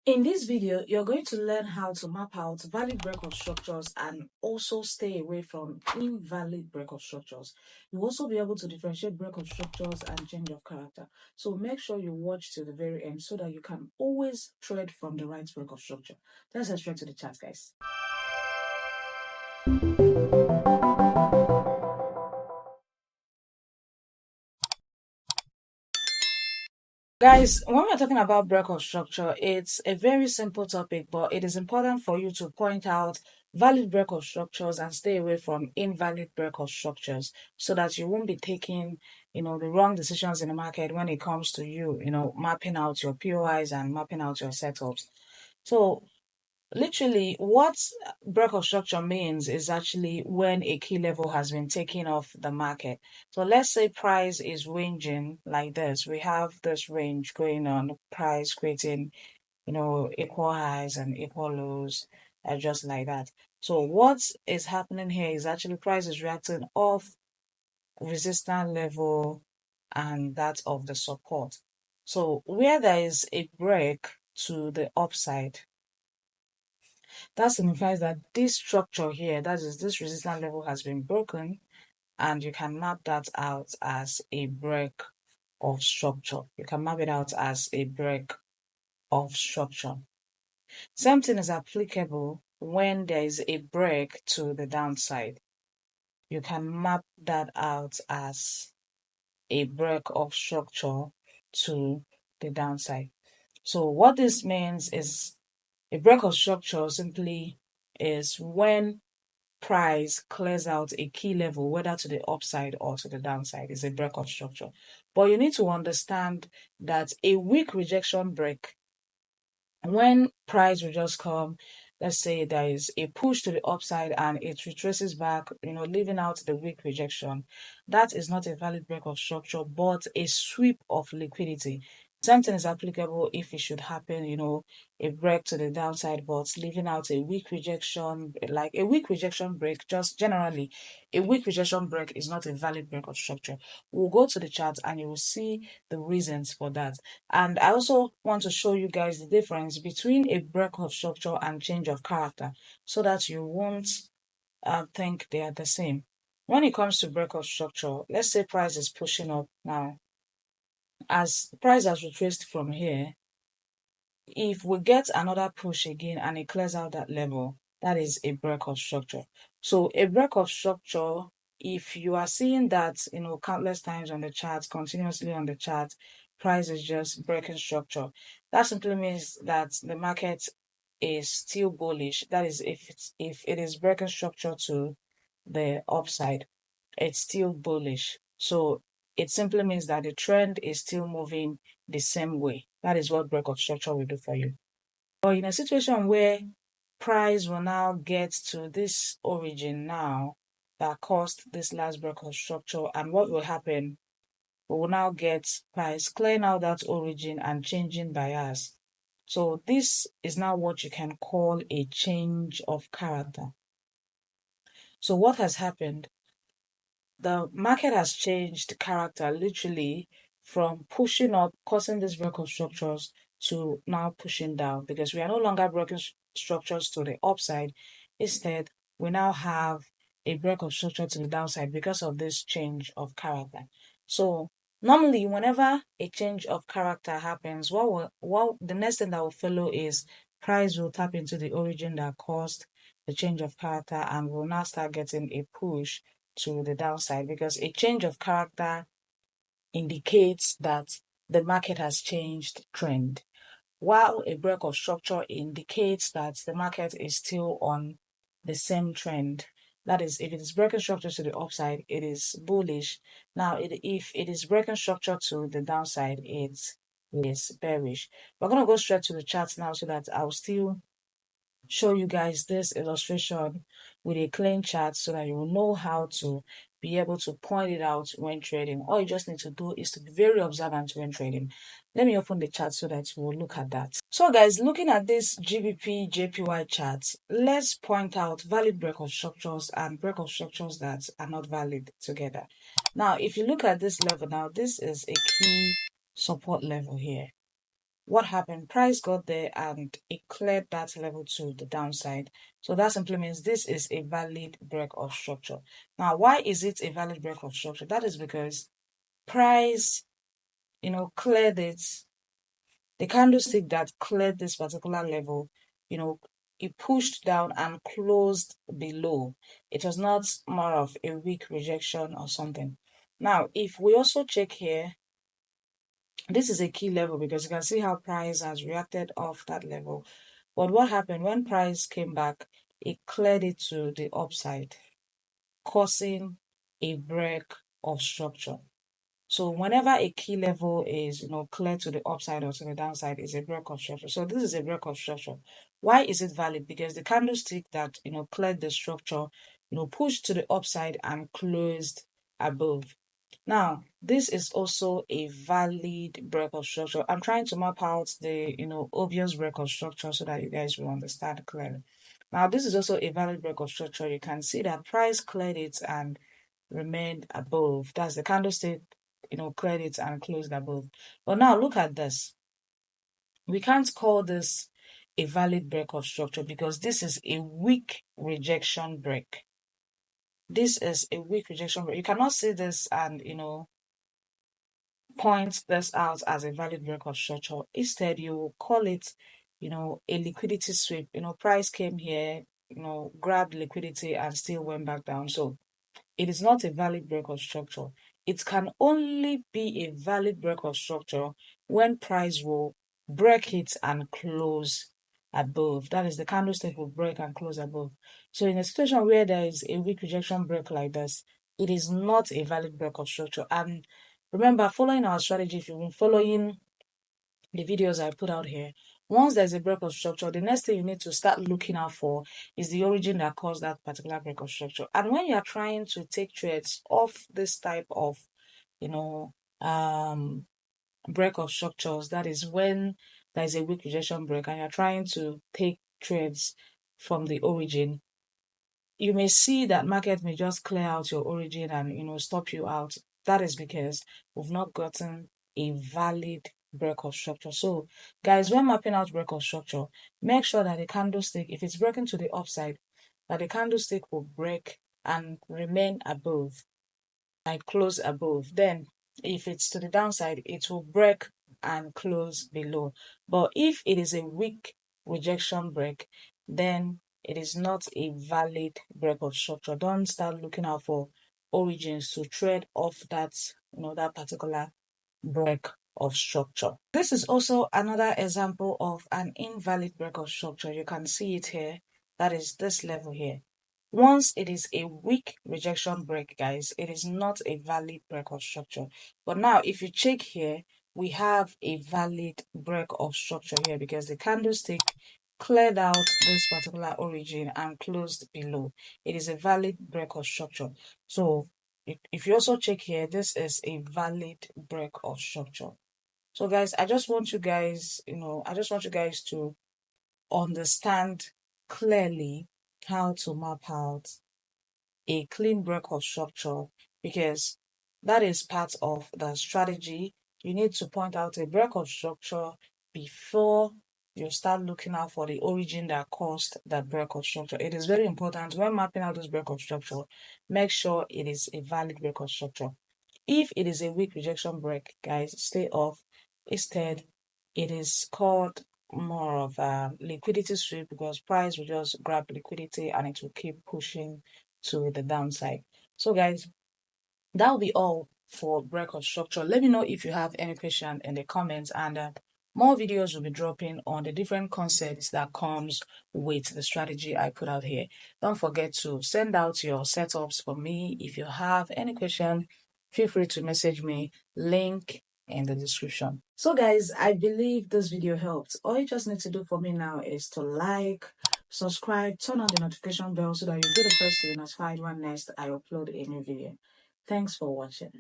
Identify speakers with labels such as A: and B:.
A: In this video, you're going to learn how to map out valid breakout structures and also stay away from invalid breakout structures. You'll also be able to differentiate breakout structures and change of character. So make sure you watch till the very end so that you can always trade from the right breakout structure. Let's head straight to the chat, guys. Guys, when we're talking about breakout structure, it's a very simple topic, but it is important for you to point out valid breakout structures and stay away from invalid breakout structures so that you won't be taking, the wrong decisions in the market when it comes to you, mapping out your POIs and mapping out your setups. So literally, what breakout structure means is actually when a key level has been taken off the market. So let's say price is ranging like this. We have this range going on, price creating, equal highs and equal lows, just like that. So what is happening here is actually price is reacting off resistance level and that of the support. So where there is a break to the upside, that signifies that this structure here, that is this resistance level, has been broken, and you can map that out as a break of structure. You can map it out as a break of structure. Same thing is applicable when there is a break to the downside. You can map that out as a break of structure to the downside. So what this means is a break of structure simply is when price clears out a key level, whether to the upside or to the downside, is a break of structure. But you need to understand that a weak rejection break, when price will just come, let's say there is a push to the upside and it retraces back, leaving out the weak rejection, that is not a valid break of structure, but a sweep of liquidity. Something is applicable if it should happen, a break to the downside, but leaving out a weak rejection, like a weak rejection break. Just generally, a weak rejection break is not a valid break of structure. We'll go to the chart and you will see the reasons for that. And I also want to show you guys the difference between a break of structure and change of character so that you won't think they are the same. When it comes to break of structure, let's say price is pushing up now. As price has retraced from here, if we get another push again and it clears out that level, that is a break of structure. So a break of structure, if you are seeing that, countless times on the chart, continuously on the chart, price is just breaking structure, that simply means that the market is still bullish. That is, if it is breaking structure to the upside, it's still bullish. So it simply means that the trend is still moving the same way. That is what break of structure will do for you. But in a situation where price will now get to this origin now that caused this last break of structure, and what will happen, we will now get price clearing out that origin and changing bias. So this is now what you can call a change of character. So what has happened? The market has changed character literally from pushing up, causing these break of structures, to now pushing down, because we are no longer breaking structures to the upside. Instead, we now have a break of structure to the downside because of this change of character. So normally, whenever a change of character happens, what the next thing that will follow is price will tap into the origin that caused the change of character and will now start getting a push to the downside, because a change of character indicates that the market has changed trend, while a break of structure indicates that the market is still on the same trend. That is, if it is breaking structure to the upside, it is bullish. Now, if it is breaking structure to the downside, it is bearish. We're going to go straight to the chart now so that I'll still show you guys this illustration with a clean chart so that you will know how to be able to point it out when trading. All you just need to do is to be very observant when trading. Let me open the chart so that we'll look at that. So guys, looking at this GBP JPY chart, let's point out valid break of structures and break of structures that are not valid together. Now, if you look at this level now, this is a key support level here. what happened? Price got there and it cleared that level to the downside. So that simply means this is a valid break of structure. Now, why is it a valid break of structure? That is because price, cleared it. The candlestick that cleared this particular level, it pushed down and closed below. It was not more of a weak rejection or something. Now, if we also check here, this is a key level because you can see how price has reacted off that level. But what happened when price came back, it cleared it to the upside, causing a break of structure. So whenever a key level is, clear to the upside or to the downside, is a break of structure. So this is a break of structure. Why is it valid? Because the candlestick that, cleared the structure, pushed to the upside and closed above. Now, this is also a valid break of structure. I'm trying to map out the, obvious break of structure so that you guys will understand clearly. Now, this is also a valid break of structure. You can see that price cleared it and remained above. That's the candlestick, cleared it and closed above. But now look at this. We can't call this a valid break of structure because this is a weak rejection break. This is a weak rejection break. You cannot see this and, point this out as a valid break of structure. Instead, you will call it, a liquidity sweep. Price came here, grabbed liquidity and still went back down. So it is not a valid break of structure. It can only be a valid break of structure when price will break it and close above. That is, the candlestick will break and close above. So in a situation where there is a weak rejection break like this, it is not a valid break of structure. And remember, following our strategy, if you've been following the videos I put out here, once there's a break of structure, the next thing you need to start looking out for is the origin that caused that particular break of structure. And when you're trying to take trades off this type of, break of structures, that is when there's a weak rejection break and you're trying to take trades from the origin, you may see that market may just clear out your origin and stop you out. That is because we've not gotten a valid break of structure. So guys, when mapping out break of structure, make sure that the candlestick, if it's breaking to the upside, that the candlestick will break and remain above and close above. Then if it's to the downside, it will break and close below. But if it is a weak rejection break, then it is not a valid break of structure. Don't start looking out for origins to trade off that, that particular break of structure. This is also another example of an invalid break of structure. You can see it here. That is this level here. Once it is a weak rejection break, guys, it is not a valid break of structure. But now, if you check here, we have a valid break of structure here because the candlestick cleared out this particular origin and closed below. It is a valid break of structure. So if you also check here, this is a valid break of structure. So guys, I just want you guys, to understand clearly how to map out a clean break of structure because that is part of the strategy. You need to point out a break of structure before you start looking out for the origin that caused that break of structure. It is very important when mapping out this break of structure, make sure it is a valid break of structure. If it is a weak rejection break, guys, stay off. Instead, it is called more of a liquidity sweep because price will just grab liquidity and it will keep pushing to the downside. So guys, that will be all for break of structure. Let me know if you have any question in the comments, and more videos will be dropping on the different concepts that comes with the strategy I put out here. Don't forget to send out your setups for me. If you have any question, feel free to message me. Link in the description. So guys, I believe this video helped. All you just need to do for me now is to like, subscribe, turn on the notification bell so that you'll be the first to be notified when next I upload a new video. Thanks for watching.